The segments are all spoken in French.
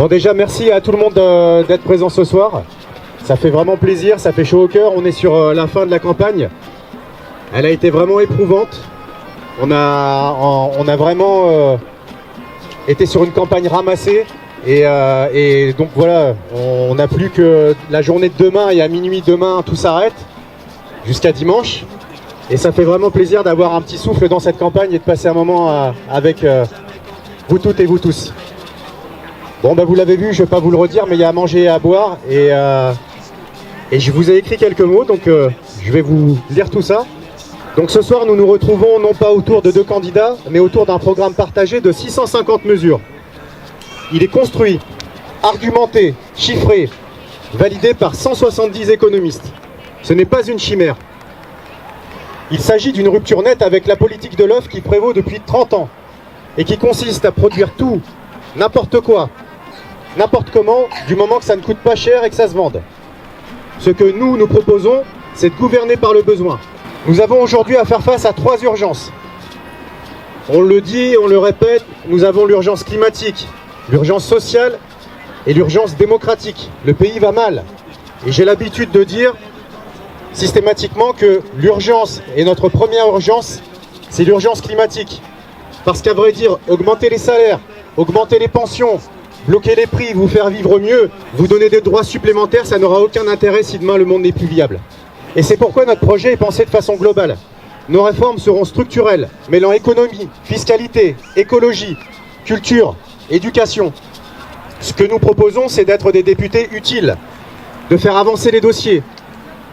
Bon, déjà merci à tout le monde d'être présent ce soir. Ça fait vraiment plaisir, ça fait chaud au cœur. On est sur la fin de la campagne. Elle a été vraiment éprouvante. On a vraiment été sur une campagne ramassée. Et donc voilà, on n'a plus que la journée de demain et à minuit demain, tout s'arrête jusqu'à dimanche. Et ça fait vraiment plaisir d'avoir un petit souffle dans cette campagne et de passer un moment avec vous toutes et vous tous. Bon, bah vous l'avez vu, je ne vais pas vous le redire, mais il y a à manger et à boire. Et je vous ai écrit quelques mots, donc je vais vous lire tout ça. Donc ce soir, nous nous retrouvons non pas autour de 2 candidats, mais autour d'un programme partagé de 650 mesures. Il est construit, argumenté, chiffré, validé par 170 économistes. Ce n'est pas une chimère. Il s'agit d'une rupture nette avec la politique de l'offre qui prévaut depuis 30 ans et qui consiste à produire tout, n'importe quoi, n'importe comment, du moment que ça ne coûte pas cher et que ça se vende. Ce que nous proposons, c'est de gouverner par le besoin. Nous avons aujourd'hui à faire face à 3 urgences. On le dit, on le répète, nous avons l'urgence climatique, l'urgence sociale et l'urgence démocratique. Le pays va mal. Et j'ai l'habitude de dire systématiquement que l'urgence et notre première urgence, c'est l'urgence climatique. Parce qu'à vrai dire, augmenter les salaires, augmenter les pensions, bloquer les prix, vous faire vivre mieux, vous donner des droits supplémentaires, ça n'aura aucun intérêt si demain le monde n'est plus viable. Et c'est pourquoi notre projet est pensé de façon globale. Nos réformes seront structurelles, mêlant économie, fiscalité, écologie, culture, éducation. Ce que nous proposons, c'est d'être des députés utiles, de faire avancer les dossiers,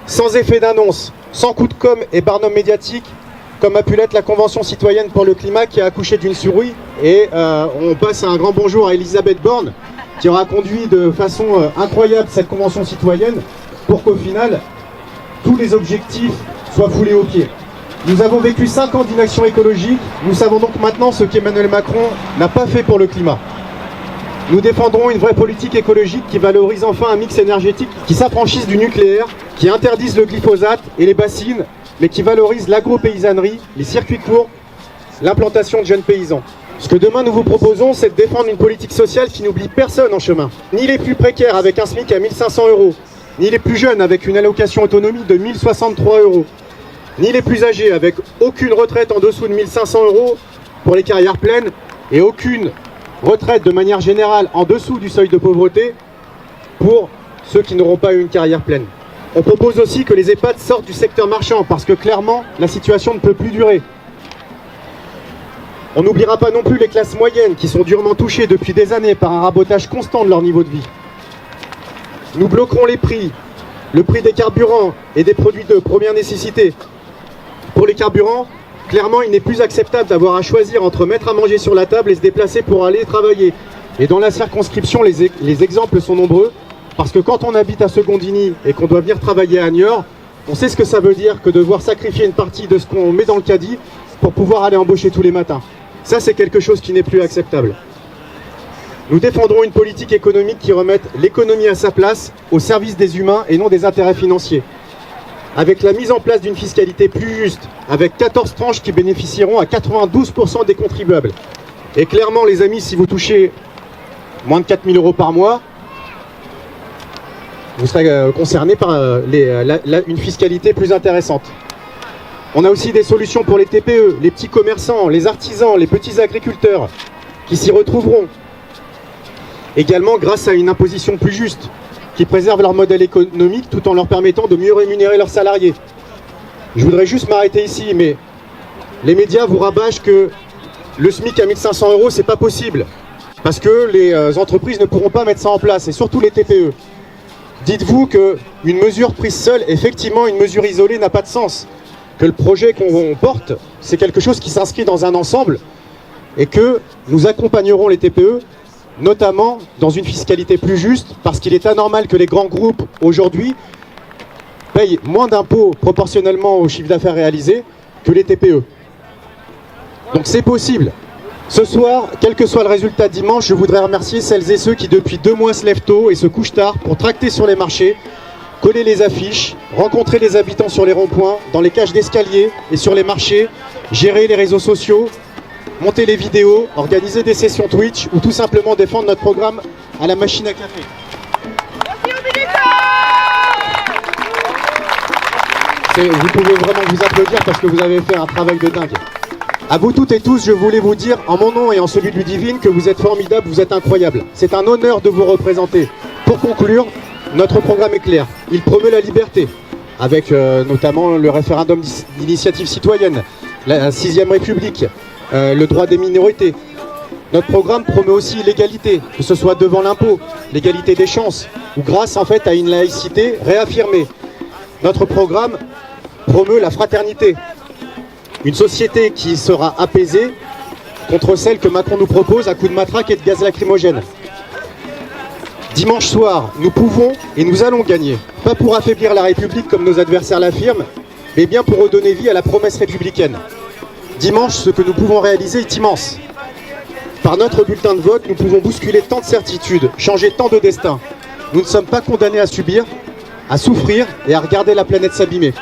sans effet d'annonce, sans coup de com' et barnum médiatique, comme a pu l'être la Convention citoyenne pour le climat qui a accouché d'une souris. Et on passe un grand bonjour à Elisabeth Borne, qui aura conduit de façon incroyable cette Convention citoyenne pour qu'au final, tous les objectifs soient foulés aux pieds. Nous avons vécu 5 ans d'inaction écologique, nous savons donc maintenant ce qu'Emmanuel Macron n'a pas fait pour le climat. Nous défendrons une vraie politique écologique qui valorise enfin un mix énergétique qui s'affranchisse du nucléaire, qui interdise le glyphosate et les bassines, mais qui valorise l'agro-paysannerie, les circuits courts, l'implantation de jeunes paysans. Ce que demain nous vous proposons, c'est de défendre une politique sociale qui n'oublie personne en chemin. Ni les plus précaires avec un SMIC à 1 500 €, ni les plus jeunes avec une allocation autonomie de 1 063 €, ni les plus âgés avec aucune retraite en dessous de 1 500 € pour les carrières pleines et aucune retraite de manière générale en dessous du seuil de pauvreté pour ceux qui n'auront pas eu une carrière pleine. On propose aussi que les EHPAD sortent du secteur marchand parce que clairement, la situation ne peut plus durer. On n'oubliera pas non plus les classes moyennes qui sont durement touchées depuis des années par un rabotage constant de leur niveau de vie. Nous bloquerons les prix, le prix des carburants et des produits de première nécessité. Pour les carburants, clairement, il n'est plus acceptable d'avoir à choisir entre mettre à manger sur la table et se déplacer pour aller travailler. Et dans la circonscription, les exemples sont nombreux. Parce que quand on habite à Secondigny et qu'on doit venir travailler à Niort, on sait ce que ça veut dire que devoir sacrifier une partie de ce qu'on met dans le caddie pour pouvoir aller embaucher tous les matins. Ça, c'est quelque chose qui n'est plus acceptable. Nous défendrons une politique économique qui remette l'économie à sa place, au service des humains et non des intérêts financiers. Avec la mise en place d'une fiscalité plus juste, avec 14 tranches qui bénéficieront à 92% des contribuables. Et clairement, les amis, si vous touchez moins de 4 000 € par mois, vous serez concerné par une fiscalité plus intéressante. On a aussi des solutions pour les TPE, les petits commerçants, les artisans, les petits agriculteurs qui s'y retrouveront. Également grâce à une imposition plus juste, qui préserve leur modèle économique tout en leur permettant de mieux rémunérer leurs salariés. Je voudrais juste m'arrêter ici, mais les médias vous rabâchent que le SMIC à 1 500 €, c'est pas possible, parce que les entreprises ne pourront pas mettre ça en place, et surtout les TPE. Dites-vous qu'une mesure prise seule, effectivement une mesure isolée n'a pas de sens. Que le projet qu'on porte, c'est quelque chose qui s'inscrit dans un ensemble et que nous accompagnerons les TPE, notamment dans une fiscalité plus juste, parce qu'il est anormal que les grands groupes, aujourd'hui, payent moins d'impôts proportionnellement au chiffre d'affaires réalisé que les TPE. Donc c'est possible. Ce soir, quel que soit le résultat dimanche, je voudrais remercier celles et ceux qui depuis 2 mois se lèvent tôt et se couchent tard pour tracter sur les marchés, coller les affiches, rencontrer les habitants sur les ronds-points, dans les cages d'escalier et sur les marchés, gérer les réseaux sociaux, monter les vidéos, organiser des sessions Twitch ou tout simplement défendre notre programme à la machine à café. Vous pouvez vraiment vous applaudir parce que vous avez fait un travail de dingue. À vous toutes et tous, je voulais vous dire, en mon nom et en celui de Ludivine, que vous êtes formidables, vous êtes incroyables. C'est un honneur de vous représenter. Pour conclure, notre programme est clair. Il promeut la liberté, avec notamment le référendum d'initiative citoyenne, la 6ème République, le droit des minorités. Notre programme promeut aussi l'égalité, que ce soit devant l'impôt, l'égalité des chances, ou grâce en fait à une laïcité réaffirmée. Notre programme promeut la fraternité, une société qui sera apaisée contre celle que Macron nous propose à coups de matraque et de gaz lacrymogène. Dimanche soir, nous pouvons et nous allons gagner, pas pour affaiblir la République comme nos adversaires l'affirment, mais bien pour redonner vie à la promesse républicaine. Dimanche, ce que nous pouvons réaliser est immense. Par notre bulletin de vote, nous pouvons bousculer tant de certitudes, changer tant de destins. Nous ne sommes pas condamnés à subir, à souffrir et à regarder la planète s'abîmer.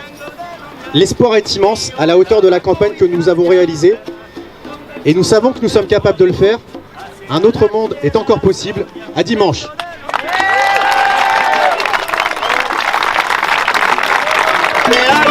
L'espoir est immense, à la hauteur de la campagne que nous avons réalisée. Et nous savons que nous sommes capables de le faire. Un autre monde est encore possible. À dimanche. Yeah.